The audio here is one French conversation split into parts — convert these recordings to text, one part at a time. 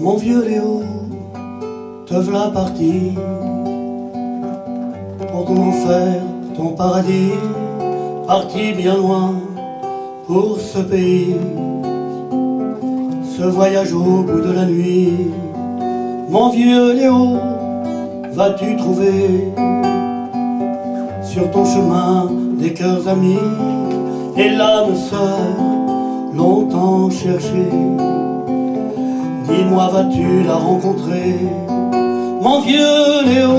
Mon vieux Léo, te v'là parti pour ton enfer, ton paradis, parti bien loin pour ce pays, ce voyage au bout de la nuit. Mon vieux Léo, vas-tu trouver sur ton chemin des cœurs amis et l'âme sœur longtemps cherchée? Dis-moi, vas-tu la rencontrer? Mon vieux Léo,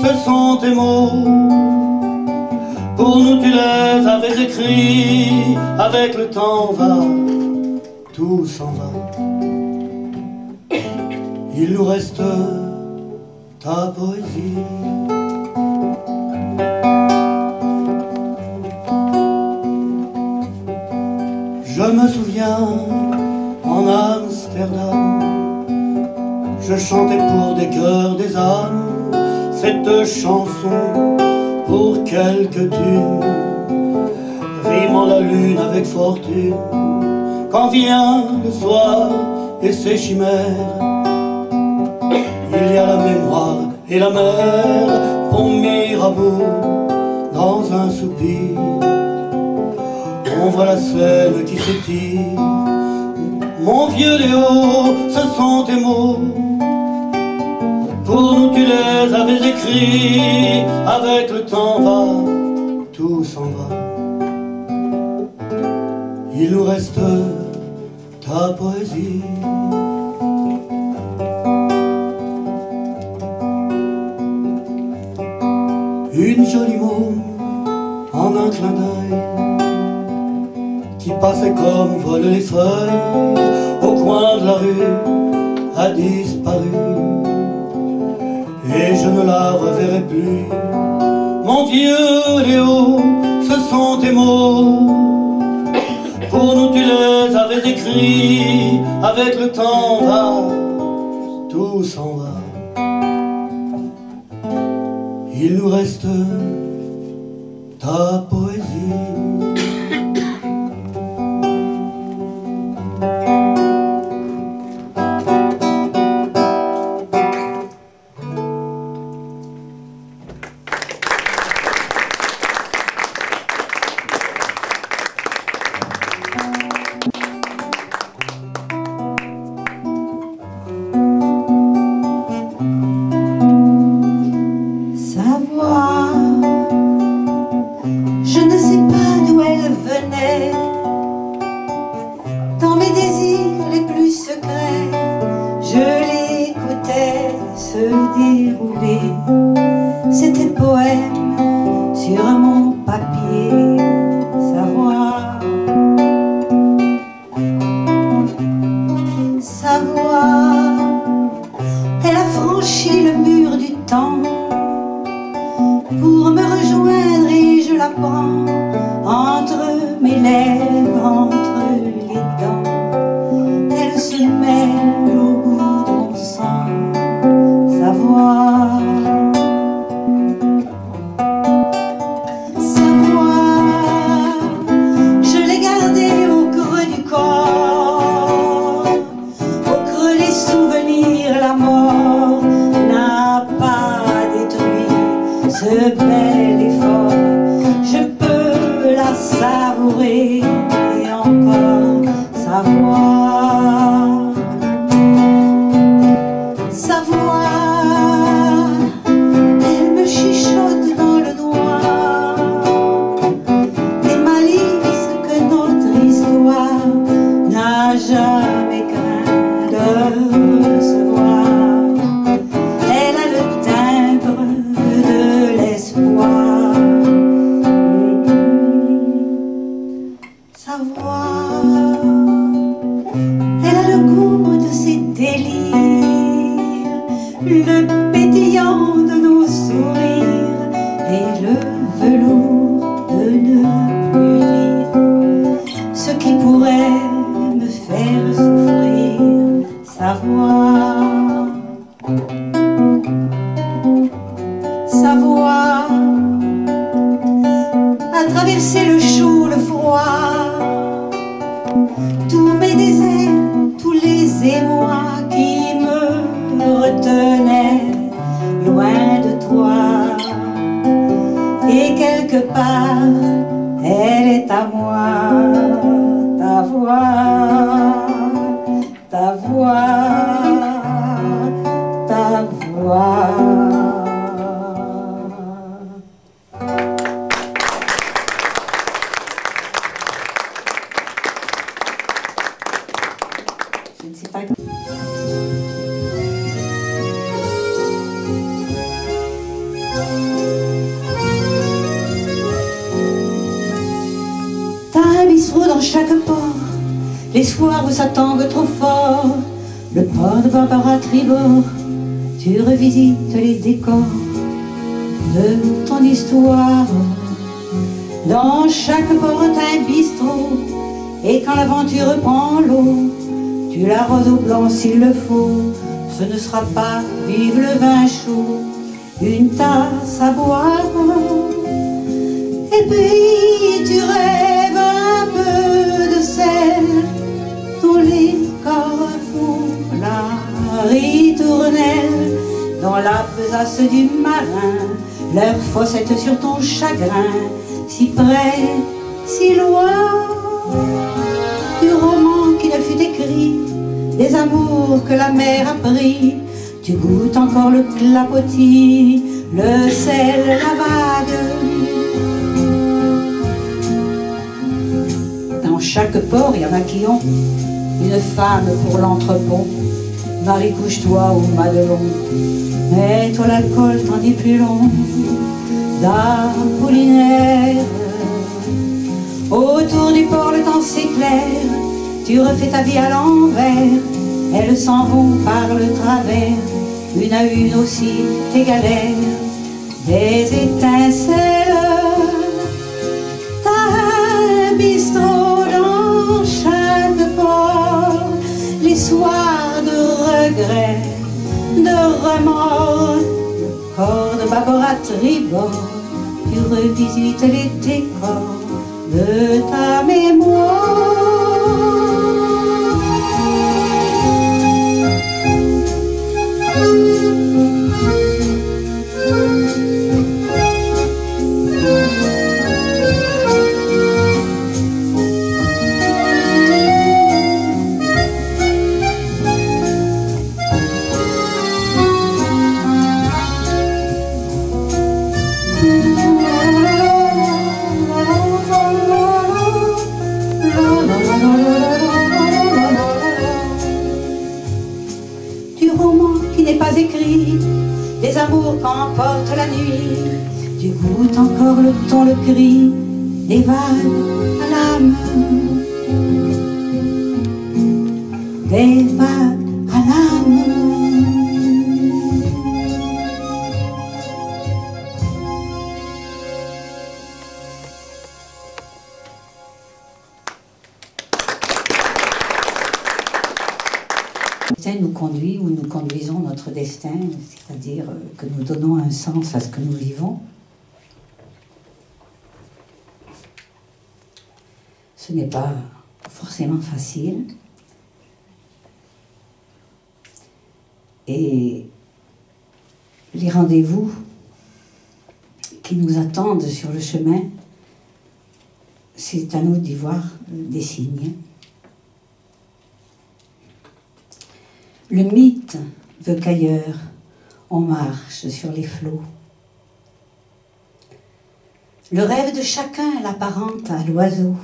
ce sont tes mots. Pour nous tu les avais écrits. Avec le temps va, tout s'en va. Il nous reste ta poésie. Je me souviens en Amsterdam, je chantais pour des cœurs, des âmes, cette chanson pour quelques thunes, rimant la lune avec fortune. Quand vient le soir et ses chimères, il y a la mémoire et la mer pour Mirabeau dans un soupir. On voit la Seine qui s'étire. Mon vieux Léo, ce sont tes mots. Pour nous tu les avais écrits. Avec le temps va, tout s'en va. Il nous reste ta poésie. Une jolie môme en un clin d'œil qui passait comme volent les feuilles au coin de la rue a disparu et je ne la reverrai plus. Mon vieux Léo, ce sont tes mots. Pour nous tu les avais écrits. Avec le temps va, tout s'en va. Il nous reste ta poésie. Dans mes désirs les plus secrets, je l'écoutais se dérouler. C'était poème sur mon papier, sa voix. Sa voix, elle a franchi le mur du temps pour me rejoindre et je la prends entre mes lèvres, entre les dents. Elle se mêle au bout de mon sang, sa voix. Sa voix, je l'ai gardée au creux du corps, au creux des souvenirs. La mort n'a pas détruit ce bel effort. Je peux la savourer et encore sa voix. Sa voix, elle me chuchote dans le noir les malices que notre histoire n'a jamais craint de recevoir. Elle a le timbre de l'espoir. Sa voix, elle a le goût de ses délires, le pétillant de nos sourires et le velours de ne plus lire ce qui pourrait me faire souffrir. Sa voix, sa voix a traversé le chaud, le froid, tous mes déserts, tous les émois qui savoir. Je ne sais pas. T'as un bistrot dans chaque port, les soirs où ça tangue trop fort, le port de Barbara Tribord. Tu revisites les décors de ton histoire. Dans chaque port t'as un bistrot, et quand l'aventure prend l'eau, tu l'arroses au blanc s'il le faut. Ce ne sera pas vive le vin chaud, une tasse à boire. Et puis tu rêves un peu de celle dont les corps font la ritournelle. Dans la besace du marin, leur fossette sur ton chagrin, si près, si loin, du roman qui ne fut écrit, des amours que la mer a pris. Tu goûtes encore le clapotis, le sel, la vague. Dans chaque port, il y en a qui ont une femme pour l'entrepont. Marie, couche-toi au Madelon, mets-toi l'alcool t'en dis plus long. d'Apollinaire. Autour du port le temps s'éclaire, tu refais ta vie à l'envers. Elles s'en vont par le travers, une à une aussi tes galères. Des étincelles, t'as un bistrot dans chaque port. Les soirs de regret, de remords, le corps de bâbord à tribord, tu revisites les décors de ta mémoire. Du roman qui n'est pas écrit, des amours qu'emporte la nuit, tu goûtes encore le ton, le cri des vagues à l'âme, des vagues à l'âme. Nous conduit ou nous conduisons notre destin, c'est-à-dire que nous donnons un sens à ce que nous vivons. Ce n'est pas forcément facile. Et les rendez-vous qui nous attendent sur le chemin, c'est à nous d'y voir des signes. Le mythe veut qu'ailleurs, on marche sur les flots. Le rêve de chacun l'apparente à l'oiseau.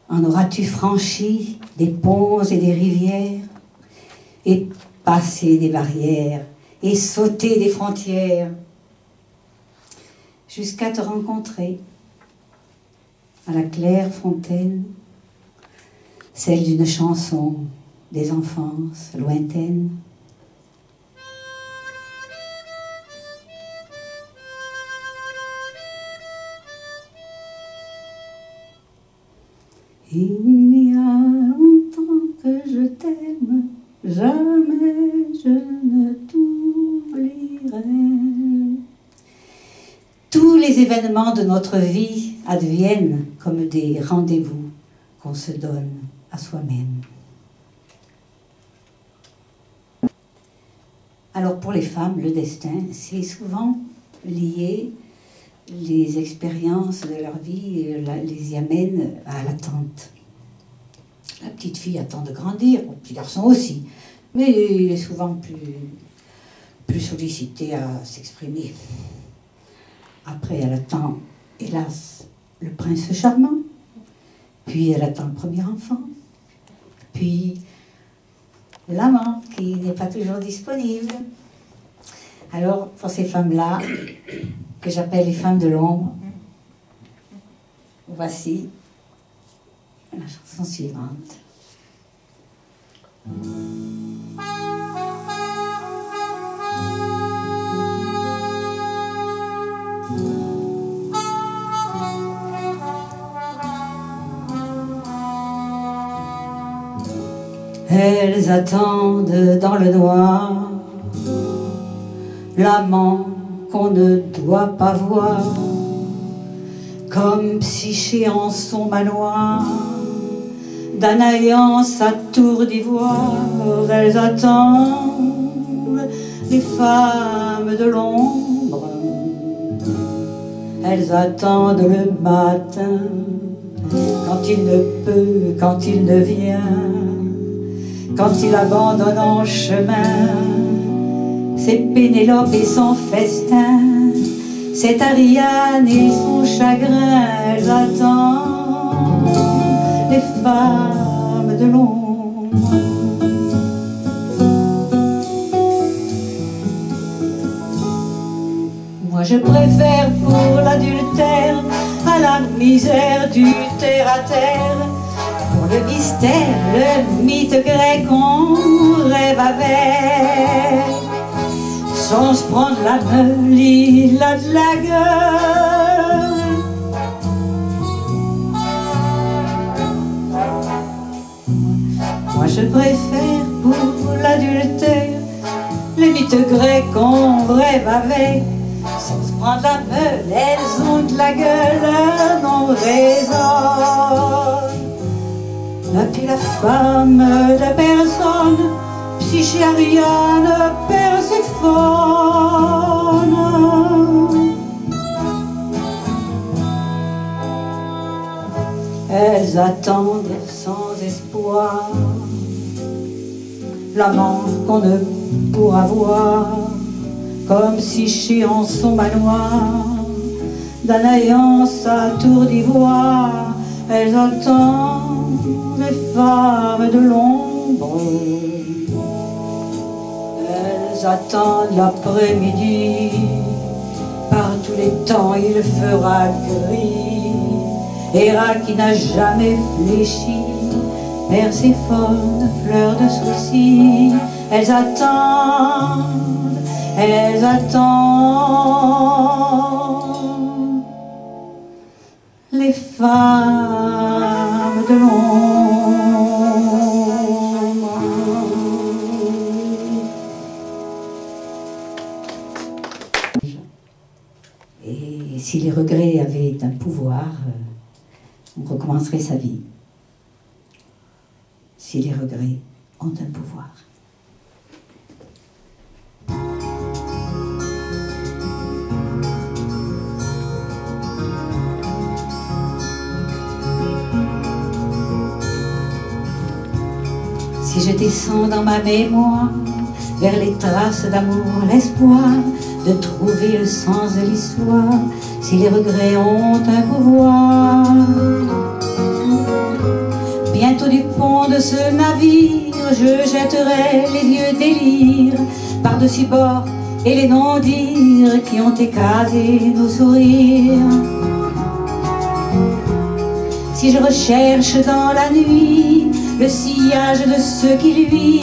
En auras-tu franchi des ponts et des rivières, et passé des barrières, et sauté des frontières, jusqu'à te rencontrer à la claire fontaine, celle d'une chanson des enfances lointaines. Il y a longtemps que je t'aime, jamais je ne t'oublierai. Tous les événements de notre vie adviennent comme des rendez-vous qu'on se donne à soi-même. Alors pour les femmes, le destin, c'est souvent lié, les expériences de leur vie les y amènent à l'attente. La petite fille attend de grandir, le petit garçon aussi, Mais il est souvent plus sollicité à s'exprimer. Après, elle attend, hélas, le prince charmant. Puis elle attend le premier enfant. Puis l'amant qui n'est pas toujours disponible. Alors, pour ces femmes-là, que j'appelle les femmes de l'ombre, voici la chanson suivante. Elles attendent dans le noir l'amant qu'on ne doit pas voir, comme Psyché en son manoir, Danaé en sa tour d'ivoire. Elles attendent les femmes de l'ombre, elles attendent le matin, quand il ne peut, quand il ne vient, quand il abandonne en chemin c'est Pénélope et son festin, c'est Ariane et son chagrin. Elles attendent les femmes de l'ombre. Moi je préfère pour l'adultère à la misère du terre-à-terre, pour le mystère, le mythe grec on rêve avec. Sans se prendre la meule, il a de la gueule. Moi je préfère pour l'adultère les mythes grecs qu'on rêve avec. Sans se prendre la meule, elles ont de la gueule, non raison. Puis la femme de personne, Psyché, Ariane, Perséphone. Elles attendent sans espoir l'amant qu'on ne pourra voir, comme Psyché en son manoir, Danaé en sa tour d'ivoire. Elles attendent les femmes de l'ombre, elles attendent l'après-midi. Par tous les temps il fera gris, Héra qui n'a jamais fléchi, Perséphone, fleur de soucis. Elles attendent les femmes de l'ombre. Et si les regrets avaient un pouvoir, on recommencerait sa vie. Si les regrets ont un pouvoir. Si je descends dans ma mémoire vers les traces d'amour, l'espoir de trouver le sens de l'histoire, si les regrets ont un pouvoir, bientôt du pont de ce navire, je jetterai les vieux délires par-dessus bord et les non-dires qui ont écrasé nos sourires. Si je recherche dans la nuit le sillage de ce qui lui,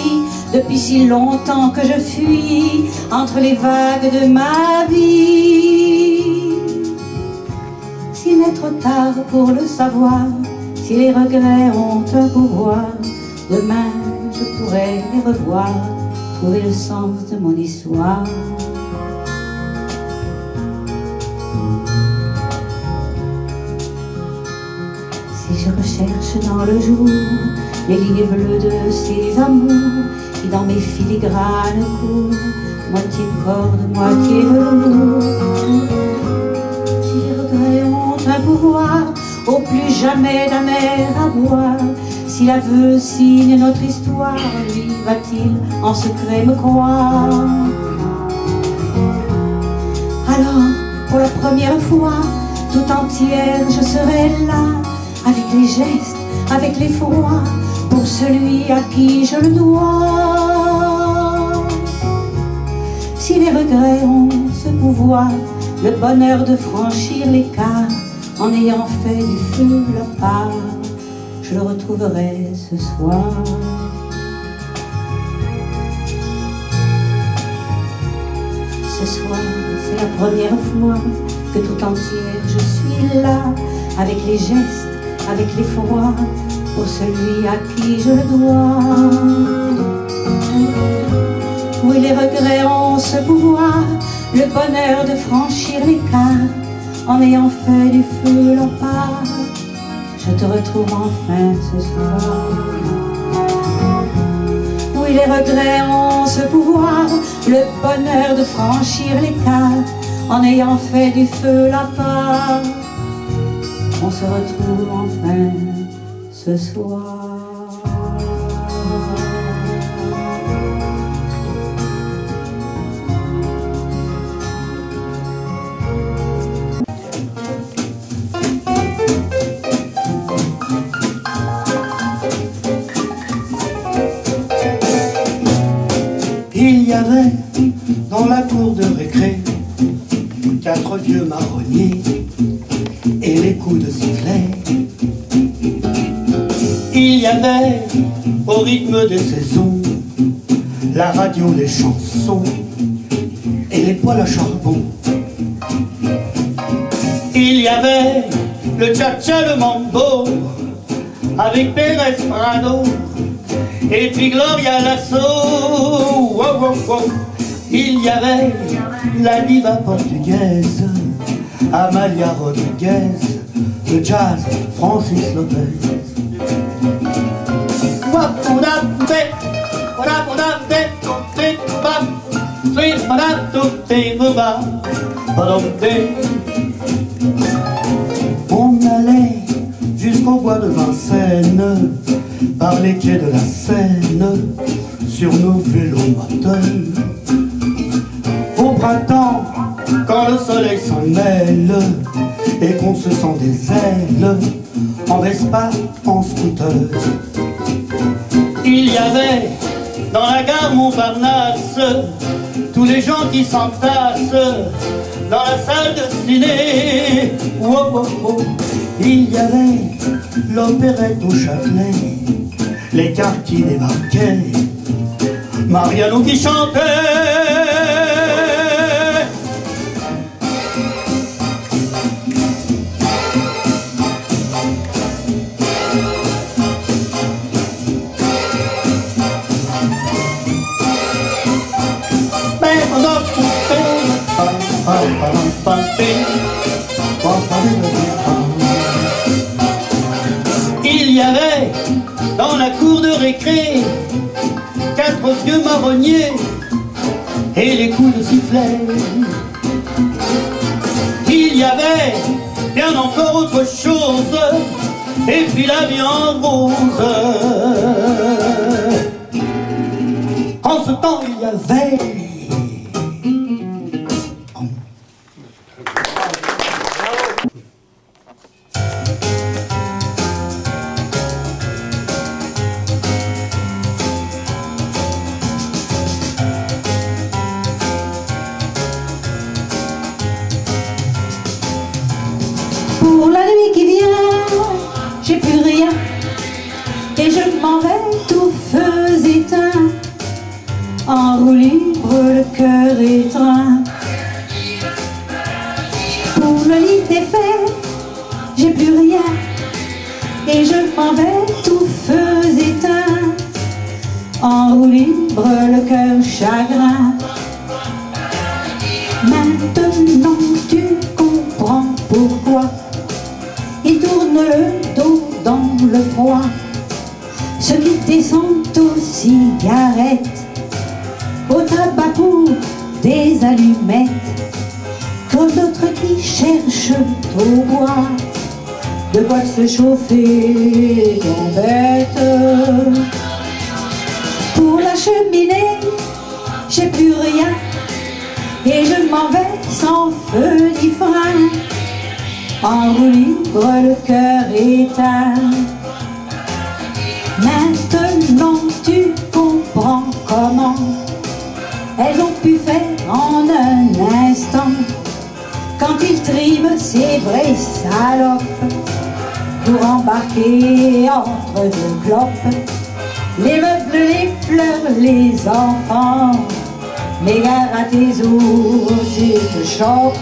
depuis si longtemps que je fuis entre les vagues de ma vie, s'il est trop tard pour le savoir, si les regrets ont un pouvoir, demain je pourrai les revoir, trouver le sens de mon histoire. Si je recherche dans le jour les lignes bleues de ces amours qui dans mes filigranes courent, moitié corde, moitié velours, si les regrets ont un pouvoir, au plus jamais d'amers à boire, Si l'aveu signe notre histoire, lui va-t-il en secret me croire? Alors, pour la première fois, tout entière, je serai là, avec les gestes, avec l'effroi, pour celui à qui je le dois. Si les regrets ont ce pouvoir, le bonheur de franchir l'écart, en ayant fait du feu la part, je le retrouverai ce soir. Ce soir, c'est la première fois que tout entière je suis là, avec les gestes, avec l'effroi, pour celui à qui je le dois. Oui, les regrets ont ce pouvoir, le bonheur de franchir l'écart, en ayant fait du feu la part, je te retrouve enfin ce soir. Oui, les regrets ont ce pouvoir, le bonheur de franchir l'écart, en ayant fait du feu la part, on se retrouve enfin ce soir. Il y avait dans la cour de récré 4 vieux marronniers et les coups de sifflet. Il y avait au rythme des saisons la radio, les chansons et les poêles à charbon. Il y avait le cha-cha, le mambo avec Pérez Prado et puis Gloria Lasso. Wow, wow, wow. Il y avait la diva portugaise Amalia Rodriguez, le jazz Francis Lopez. On allait jusqu'au bois de Vincennes, par les quais de la Seine, sur nos vélos moteurs. Au printemps, quand le soleil s'en mêle et qu'on se sent des ailes, en Vespa, en scooter. Il y avait dans la gare Montparnasse tous les gens qui s'entassent dans la salle de ciné. Oh, oh, oh. Il y avait l'opérette au Châtelet, les cartes qui débarquaient, Mariano qui chantait. Il y avait dans la cour de récré 4 vieux marronniers et les coups de sifflet. Il y avait bien encore autre chose, et puis la vie en rose. En ce temps il y avait pour la nuit qui vient, j'ai plus rien et je m'en vais tout feu éteint, en roue libre le cœur étreint. Pour le lit défait, j'ai plus rien et je m'en vais tout feu éteint, en roue libre le cœur chagrin. Maintenant tu comprends pourquoi il tourne le dos dans le froid, ceux qui descendent aux cigarettes, au tabac pour des allumettes, comme d'autres qui cherchent au bois de quoi se chauffer d'embête. Pour la cheminée, j'ai plus rien, et je m'en vais sans feu ni frein, en roue libre, le cœur éteint. Maintenant tu comprends comment elles ont pu faire en un instant, quand ils triment ces vraies salopes, pour embarquer entre deux clopes les meubles, les fleurs, les enfants. Mais gare à tes ours, ils te chopent.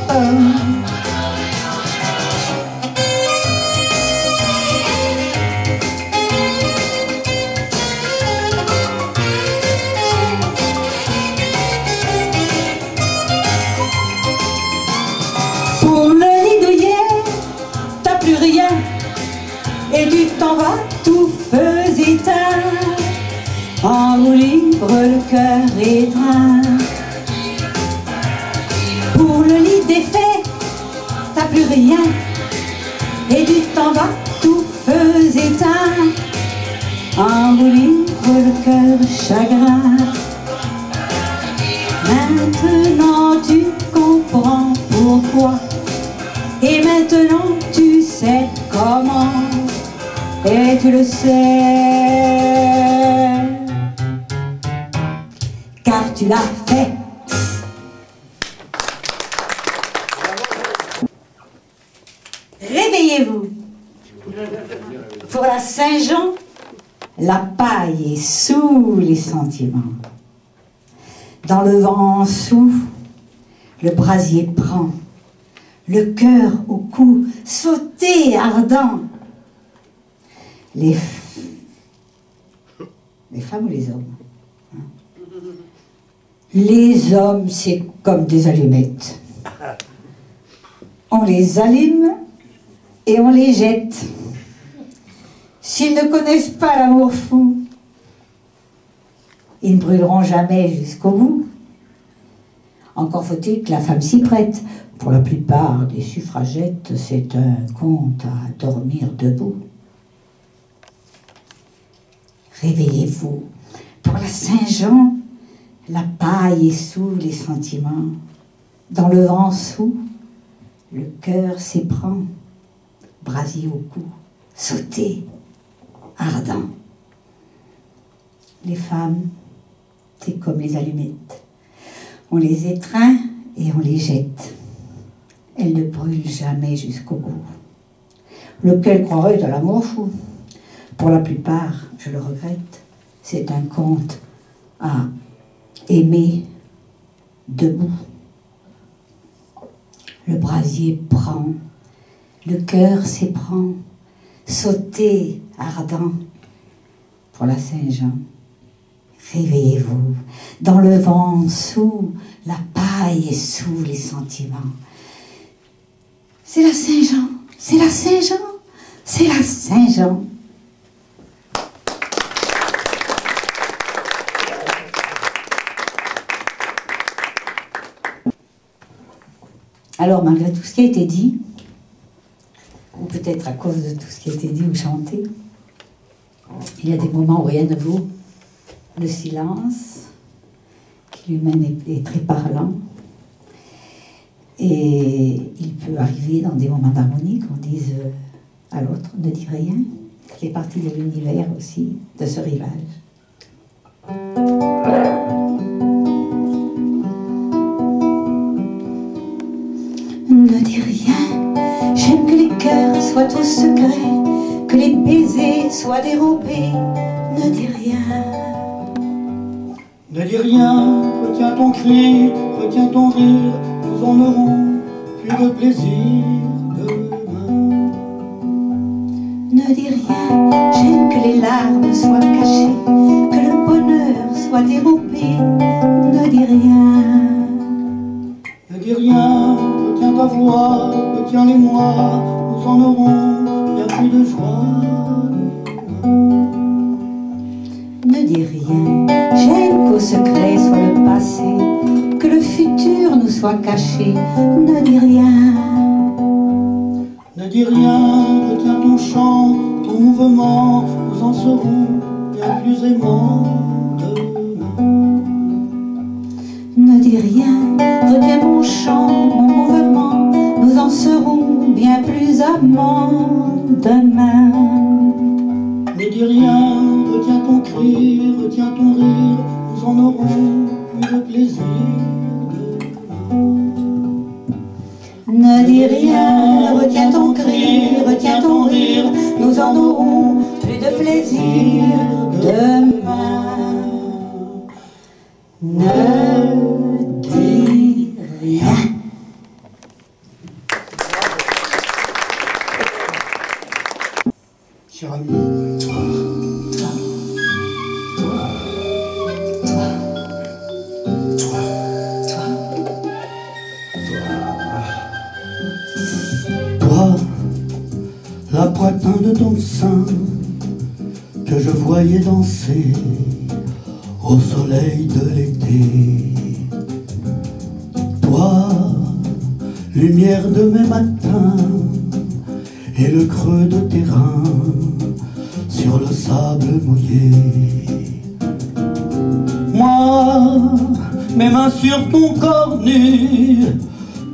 Pour le lit douillet, t'as plus rien, et tu t'en vas tout feu éteint, en roue libre, le cœur étreint. Pour le lit défait, t'as plus rien, et tu t'en vas tout feu éteint, en roue libre, le cœur chagrin. Maintenant tu comprends pourquoi, et maintenant tu sais comment, et tu le sais, car tu l'as fait. Réveillez-vous. Pour la Saint-Jean, la paille est sous les sentiments. Dans le vent sous, le brasier prend, le cœur au cou, sauté ardent. Les femmes ou les hommes? Les hommes, c'est comme des allumettes. On les allume et on les jette. S'ils ne connaissent pas l'amour fou, ils ne brûleront jamais jusqu'au bout. Encore faut-il que la femme s'y prête. Pour la plupart des suffragettes, c'est un conte à dormir debout. Réveillez-vous. Pour la Saint-Jean, la paille est sous les sentiments. Dans le vent sous, le cœur s'éprend, brasier au cou, sauté, ardent. Les femmes, c'est comme les allumettes. On les étreint et on les jette. Elles ne brûlent jamais jusqu'au bout. Lequel croirait à l'amour fou? Pour la plupart, je le regrette, c'est un conte à aimer debout. Le brasier prend, le cœur s'éprend, sauté, ardent. Pour la Saint-Jean, réveillez-vous. Dans le vent sous, la paille est sous les sentiments. C'est la Saint-Jean, c'est la Saint-Jean, c'est la Saint-Jean. Alors, malgré tout ce qui a été dit, ou peut-être à cause de tout ce qui a été dit ou chanté, il y a des moments où rien ne vaut. Le silence, qui lui-même est très parlant. Et il peut arriver dans des moments d'harmonie qu'on dise à l'autre, ne dis rien. Ça fait partie de l'univers aussi, de ce rivage. Ne dis rien, j'aime que les cœurs soient tous secrets, que les baisers soient dérobés. Ne dis rien. Ne dis rien, retiens ton cri, retiens ton rire, nous en aurons plus de plaisir demain. Ne dis rien, j'aime que les larmes soient cachées, que le bonheur soit dérobé. Ne dis rien. Ne dis rien, retiens ta voix, retiens les mois, nous en aurons bien plus de joie demain. Ne dis rien, j'aime qu'au secret soit le passé, que le futur nous soit caché. Ne dis rien. Ne dis dis rien, retiens ton chant, ton mouvement, nous en serons bien plus aimants demain. Ne dis rien, retiens mon chant, mon mouvement, nous en serons bien plus amants demain. Ne dis rien, retiens ton cri, retiens ton rire, nous en aurons plus de plaisir demain. Ne dis rien, retiens ton cri, retiens ton rire, nous en aurons plus de plaisir demain. Ne dis rien. Cher ami, toi, la poitin de ton sein que je voyais danser au soleil de l'été. Toi, lumière de mes matins et le creux de tes reins sur le sable mouillé. Moi, mes mains sur ton corps nu,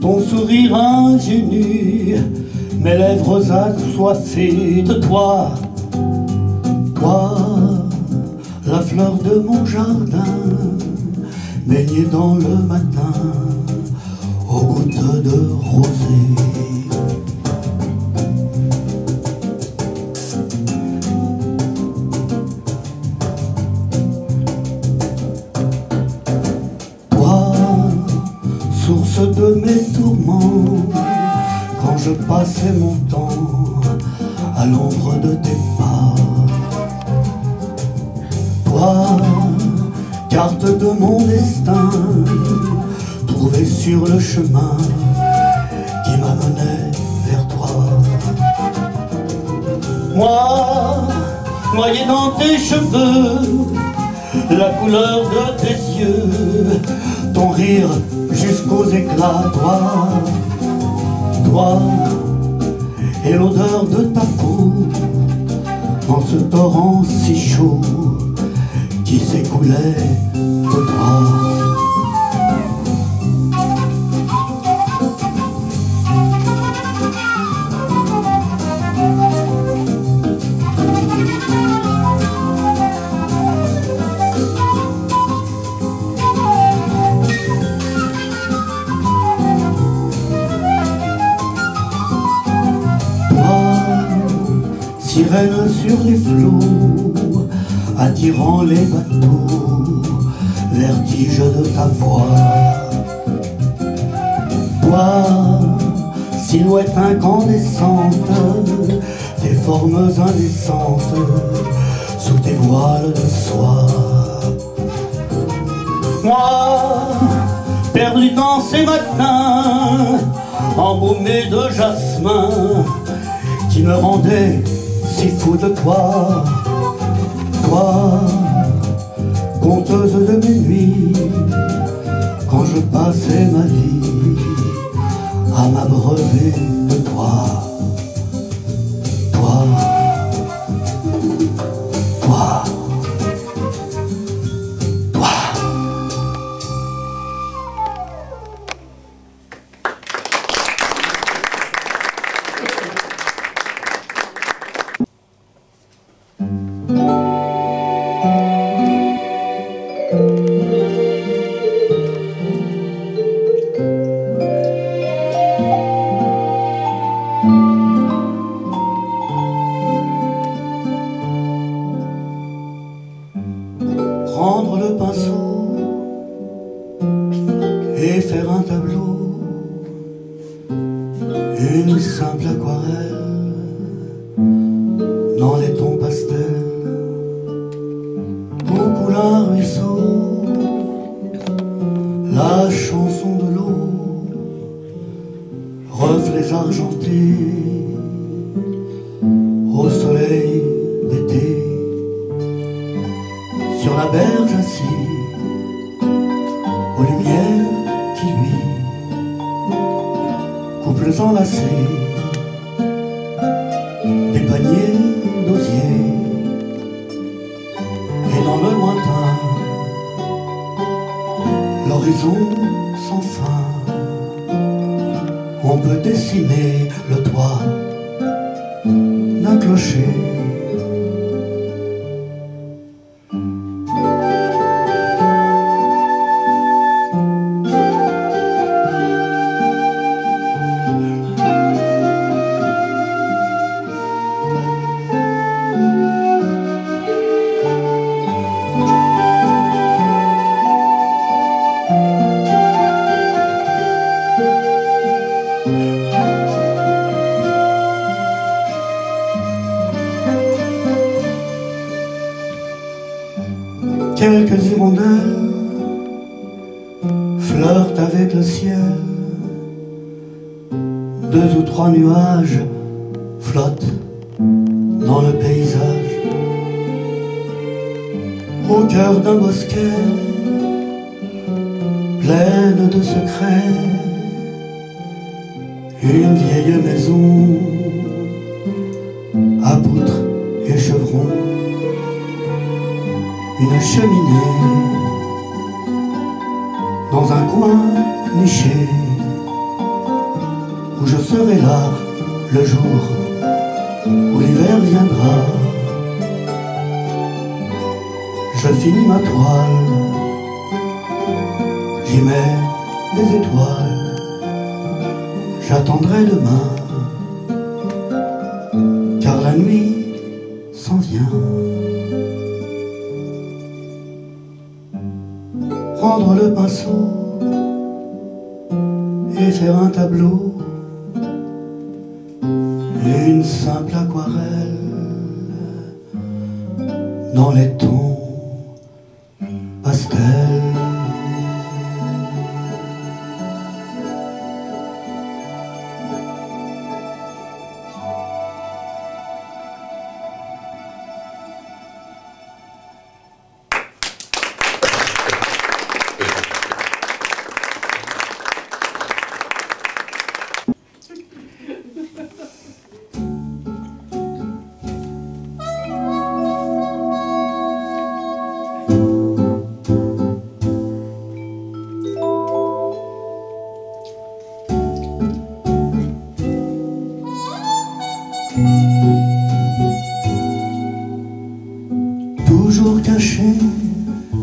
ton sourire ingénu, mes lèvres assoiffées de toi. Toi, la fleur de mon jardin, baignée dans le matin, aux gouttes de rosée. Toi, source de mes tourments, quand je passais mon temps à l'ombre de tes pas. Toi, carte de mon destin, trouvée sur le chemin qui m'amenait vers toi. Moi, noyé dans tes cheveux, la couleur de tes yeux, ton rire jusqu'aux éclats, toi, et l'odeur de ta peau, dans ce torrent si chaud qui s'écoulait de toi. Sirène sur les flots, attirant les bateaux, vertige de ta voix. Toi, silhouette incandescente, tes formes indécentes, sous tes voiles de soie. Moi, perdu dans ces matins, embaumé de jasmin, qui me rendait si fou de toi, toi, conteuse de mes nuits, quand je passais ma vie à m'abreuver de toi, toi, toi, toi. Prendre le pinceau et faire un tableau, une simple aquarelle dans les tons pastels, au coulin ruisseau, la chanson de l'eau, reflets argentés au soleil d'été. Sur la berge assis, aux lumières qui luisent, couples enlacés, dessiner le toit d'un clocher. Quelques hirondelles flirtent avec le ciel. Deux ou trois nuages flottent dans le paysage. Au cœur d'un bosquet pleine de secrets, une vieille maison à poutres et chevrons, une cheminée dans un coin niché où je serai là le jour où l'hiver viendra. Je finis ma toile, j'y mets des étoiles, j'attendrai demain car la nuit s'en vient. Prendre le pinceau et faire un tableau, une simple aquarelle dans les tons pastels. Toujours cachée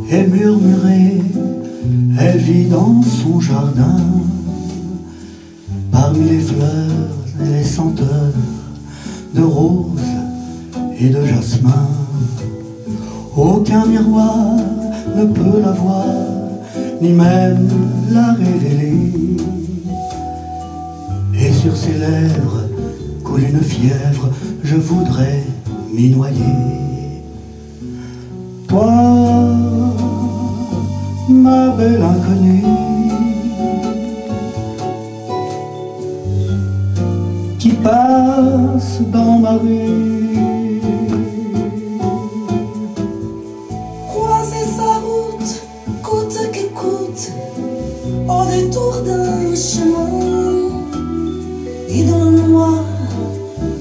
et murmurée, elle vit dans son jardin, parmi les fleurs et les senteurs de roses et de jasmin. Aucun miroir ne peut la voir, ni même la révéler. Et sur ses lèvres coule une fièvre, je voudrais m'y noyer. Toi, ma belle inconnue, qui passe dans ma rue, croiser sa route, coûte que coûte, au détour d'un chemin, et dans le noir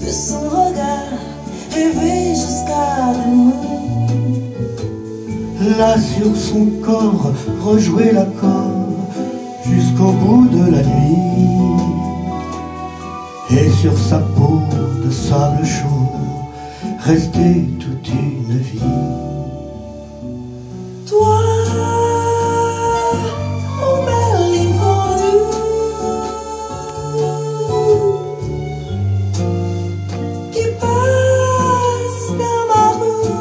de son regard, rêver jusqu'à demain. Là sur son corps, rejouer l'accord jusqu'au bout de la nuit. Et sur sa peau de sable chaud, rester toute une vie. Toi, mon bel inconnu, qui passe dans ma rue.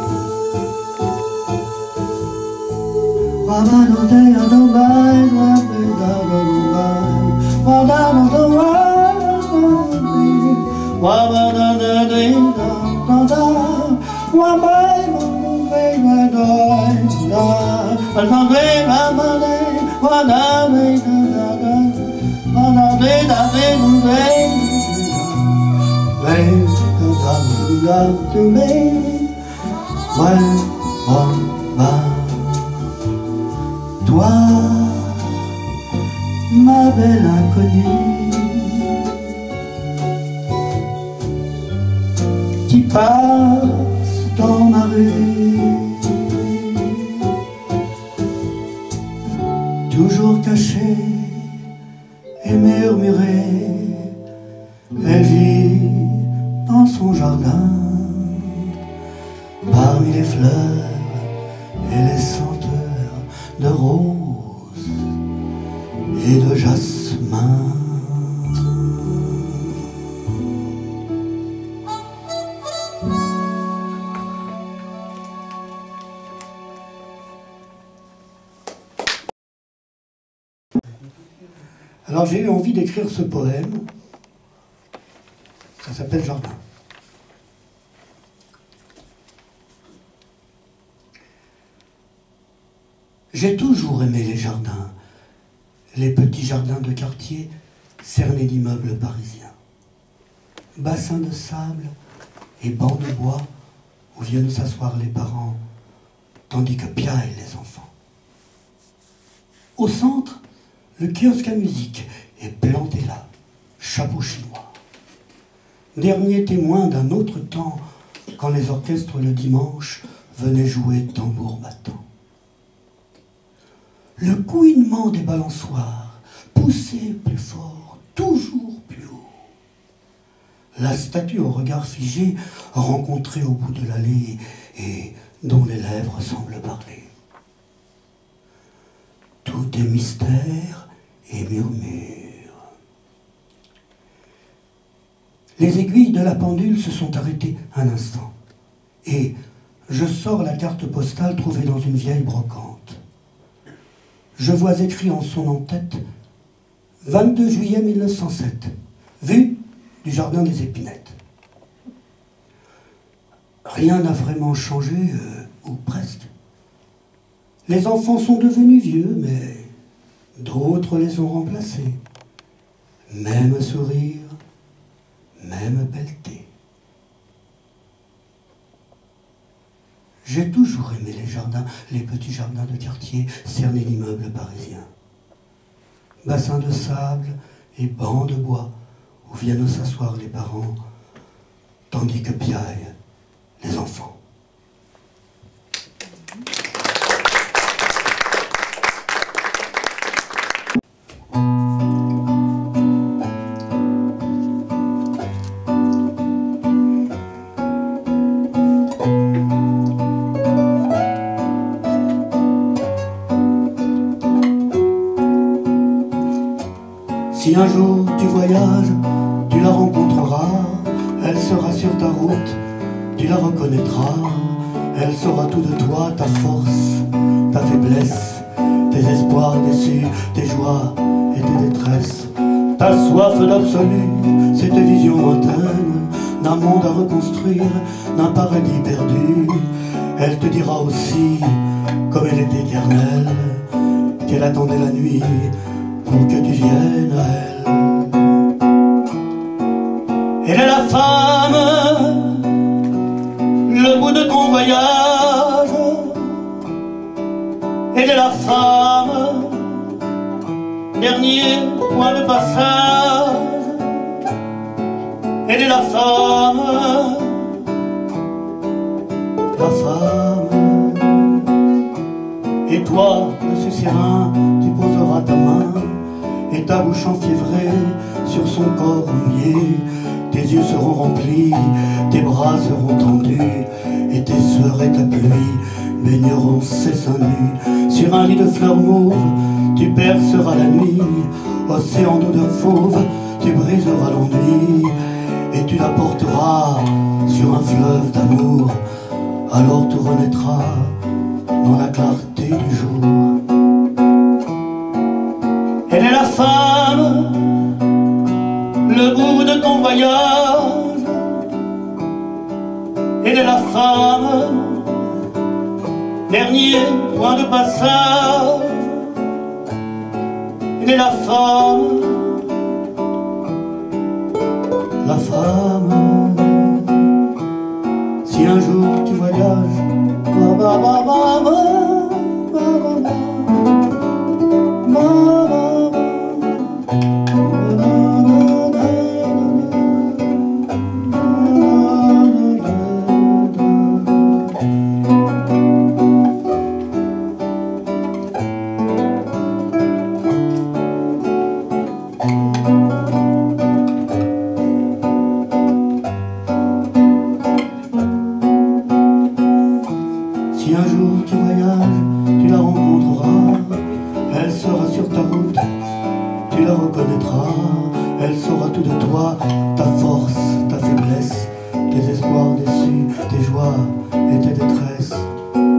Toi, ma belle inconnue, qui passe dans ma rue, toujours cachée et murmurée, jardin, parmi les fleurs et les senteurs de roses et de jasmin. Alors j'ai eu envie d'écrire ce poème, ça s'appelle Jardin. J'ai toujours aimé les jardins, les petits jardins de quartier cernés d'immeubles parisiens. Bassins de sable et bancs de bois où viennent s'asseoir les parents, tandis que piaillent les enfants. Au centre, le kiosque à musique est planté là, chapeau chinois. Dernier témoin d'un autre temps, quand les orchestres le dimanche venaient jouer tambour battant. Le couinement des balançoires poussait plus fort, toujours plus haut. La statue au regard figé, rencontrée au bout de l'allée et dont les lèvres semblent parler. Tout est mystère et murmure. Les aiguilles de la pendule se sont arrêtées un instant. Et je sors la carte postale trouvée dans une vieille brocante. Je vois écrit en son en-tête 22 juillet 1907, vue du jardin des Épinettes. Rien n'a vraiment changé, ou presque. Les enfants sont devenus vieux, mais d'autres les ont remplacés. Même sourire, même pelleté. J'ai toujours aimé les jardins, les petits jardins de quartier cernés d'immeubles parisiens. Bassins de sable et bancs de bois où viennent s'asseoir les parents, tandis que piaillent les enfants. Si un jour tu voyages, tu la rencontreras, elle sera sur ta route, tu la reconnaîtras, elle saura tout de toi, ta force, ta faiblesse, tes espoirs déçus, tes joies et tes détresses, ta soif d'absolu, cette vision lointaine d'un monde à reconstruire, d'un paradis perdu. Elle te dira aussi, comme elle est éternelle, qu'elle attendait la nuit pour que tu viennes à elle. Elle est la femme, le bout de ton voyage. Elle est la femme, dernier point de passage. Elle est la femme, la femme. Et toi, de ce serein, tu poseras ta main et ta bouche enfiévrée sur son corps mouillé. Tes yeux seront remplis, tes bras seront tendus, et tes sueurs et ta pluie baigneront ses seins nus. Sur un lit de fleurs mauves, tu perceras la nuit, océan d'odeur fauve, tu briseras l'ennui, et tu la porteras sur un fleuve d'amour. Alors tout renaîtra dans la clarté du jour. Elle est la femme, le bout de ton voyage. Elle est la femme, dernier point de passage. Elle est la femme, la femme. Si un jour tu voyages, ba ba ba ba ba ba ba ba ba. reçu tes joies et tes détresses.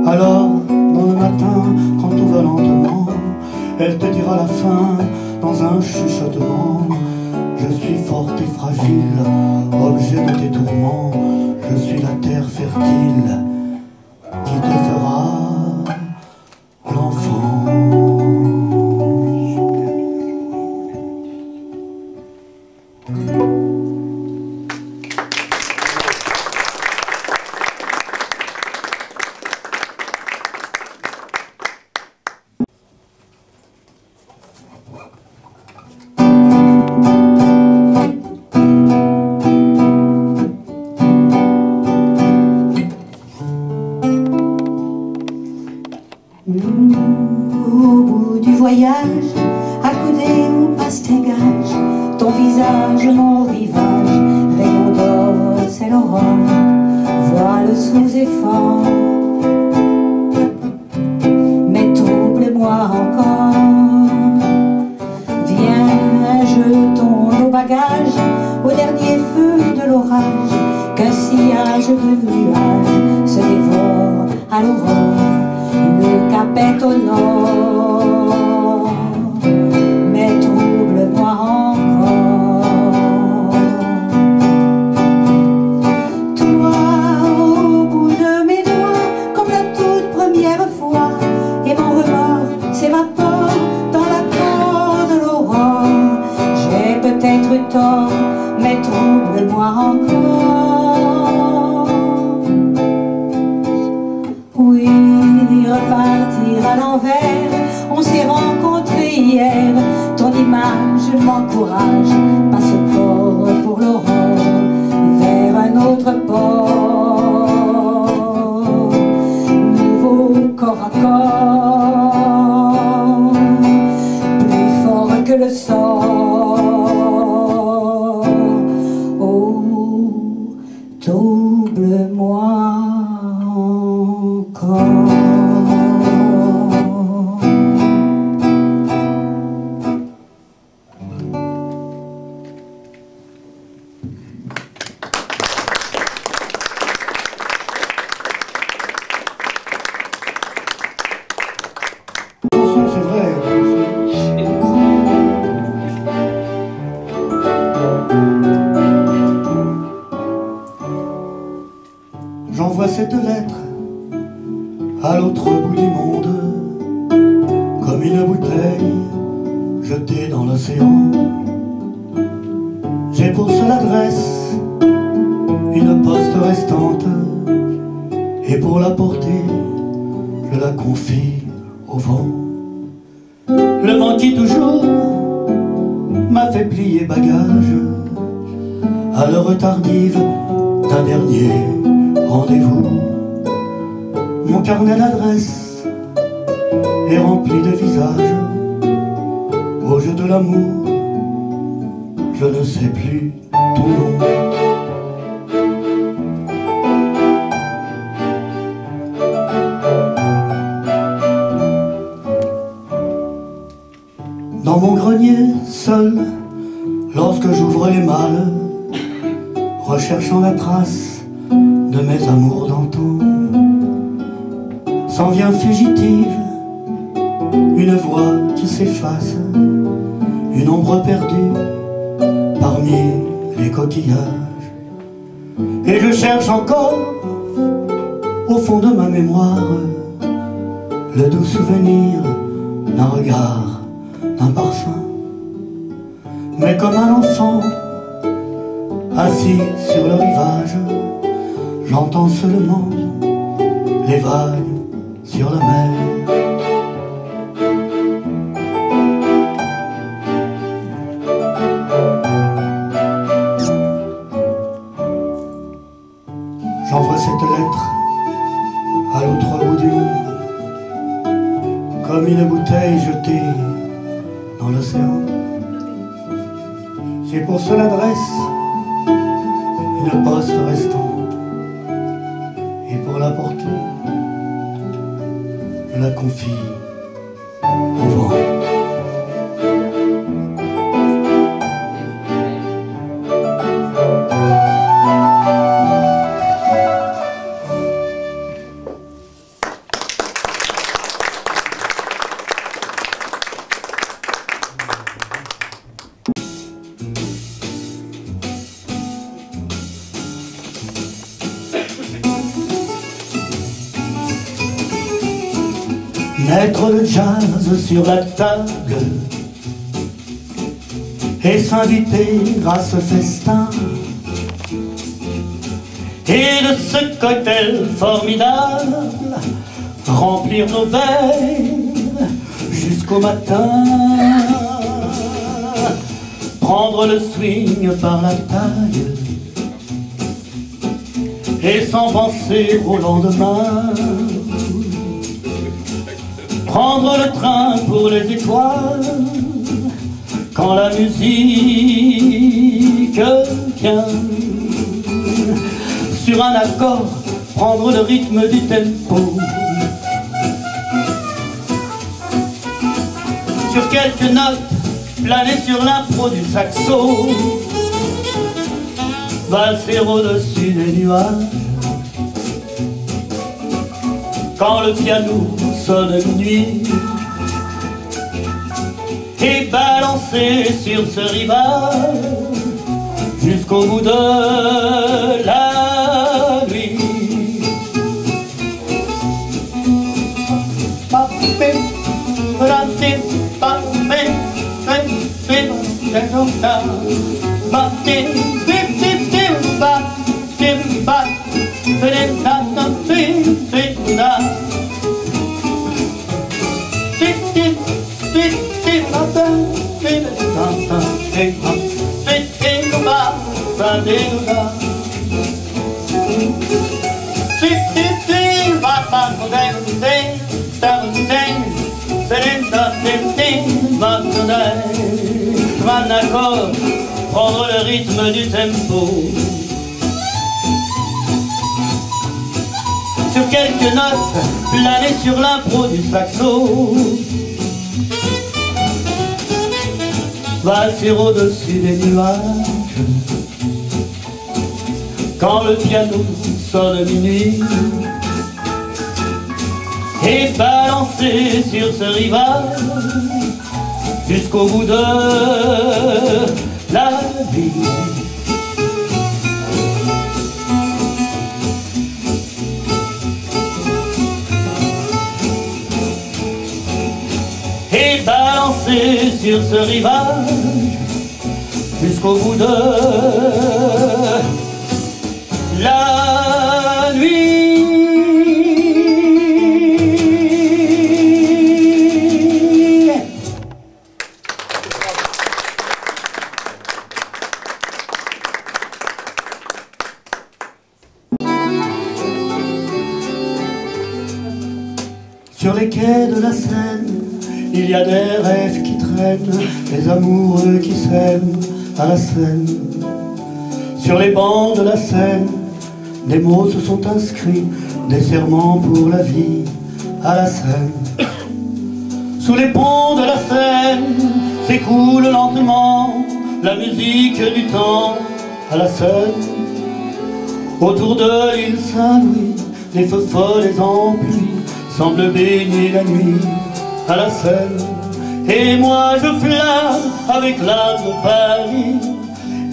Alors, dans le matin, quand tout va lentement, elle te dira la fin dans un chuchotement. Je suis forte et fragile, objet de tes tourments. Je suis la terre fertile qui te fera l'enfant. Au bout du voyage, accoudé au pastegage, ton visage, mon rivage, rayon d'or, c'est l'aurore, voile sous effort. Mais trouble-moi encore, viens, jetons nos bagages au dernier feu de l'orage, qu'un sillage de nuages se dévore à l'aurore. Le cap est au nord, mais trouble-moi encore. Toi, au bout de mes doigts, comme la toute première fois, et mon remords s'évapore dans l'accord de l'aurore. J'ai peut-être tort, mais trouble-moi encore. Oui, repartir à l'envers, on s'est rencontrés hier, ton image m'encourage, passeport pour l'aurore, vers un autre port, nouveau corps à corps, plus fort que le sort. Oh, double-moi encore. C'est vrai. J'envoie cette lettre à l'autre bout du monde, comme une bouteille jetée dans l'océan. J'ai pour seule adresse une poste restante, et pour la porter, je la confie au vent. Le vent qui toujours m'a fait plier bagage à l'heure tardive d'un dernier rendez-vous. Mon carnet d'adresse est rempli de visages. Au jeu de l'amour, je ne sais plus ton nom. Dans mon grenier, seul, lorsque j'ouvre les malles, recherchant la trace de mes amours d'antan, s'en vient fugitive une voix qui s'efface, une ombre perdue parmi les coquillages. Et je cherche encore au fond de ma mémoire le doux souvenir d'un regard, d'un parfum. Mais comme un enfant assis sur le rivage, j'entends seulement les vagues sur la mer. J'envoie cette lettre à l'autre bout du monde, comme une bouteille jetée dans l'océan. J'ai pour seule adresse une poste restante, et pour la porter, je la confie au vent. mettre le jazz sur la table et s'inviter à ce festin. Et de ce cocktail formidable, remplir nos verres jusqu'au matin. Prendre le swing par la taille et sans penser au lendemain. Prendre le train pour les étoiles quand la musique vient. Sur un accord, prendre le rythme du tempo. Sur quelques notes, planer sur l'impro du saxo. Valser au-dessus des nuages. Quand le piano sonne minuit. Et balancer sur ce rivage jusqu'au bout de la nuit. Un accord, prendre le rythme du tempo. Sur quelques notes, planer sur l'impro du saxo. Valser au-dessus des nuages quand le piano sonne minuit. Et balancer sur ce rivage jusqu'au bout de la vie. Et balancer sur ce rivage jusqu'au bout de la nuit. Sur les quais de la Seine, il y a des rêves qui traînent, des amoureux qui s'aiment à la Seine. Sur les bancs de la Seine, des mots se sont inscrits, des serments pour la vie à la Seine. Sous les ponts de la Seine s'écoule lentement la musique du temps à la Seine. Autour de l'île Saint-Louis, les feux follets en pluie semble baigner la nuit à la Seine. Et moi je flâne avec l'âme de Paris,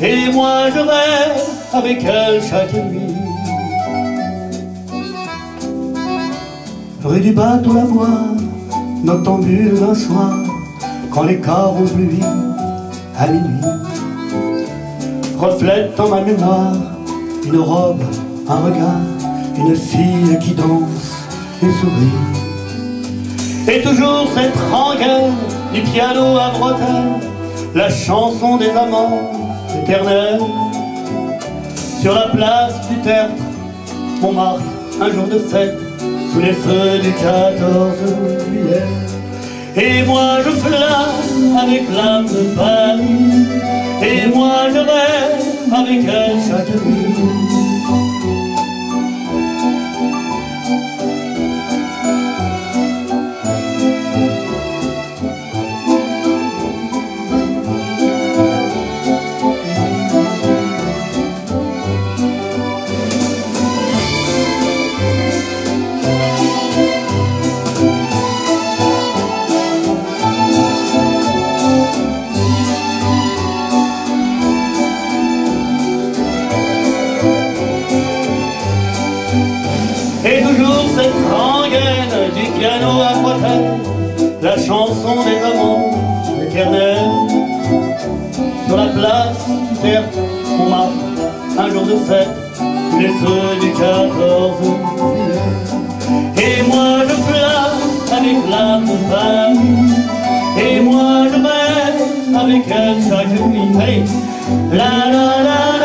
et moi je rêve avec elle chaque nuit. Rue du Bateau la Voix, noctambule d'un soir, quand les carreaux pluient à minuit, reflète dans ma mémoire une robe, un regard, une fille qui danse et sourit. Et toujours cette rengaine du piano à bretelles, la chanson des amants éternels. Sur la place du Tertre, Montmartre, un jour de fête, sous les feux du 14 juillet. Et moi je flâne avec l'âme de Paris, et moi je rêve avec elle chaque nuit. Et toujours cette rengaine du piano à quatrain, la chanson des amants éternels. Sur la place verte, on marche un jour de fête sous les feux du 14 juillet. Et moi je flâne avec la compagnie, et moi je rêve avec elle chaque nuit. Hey, la la la.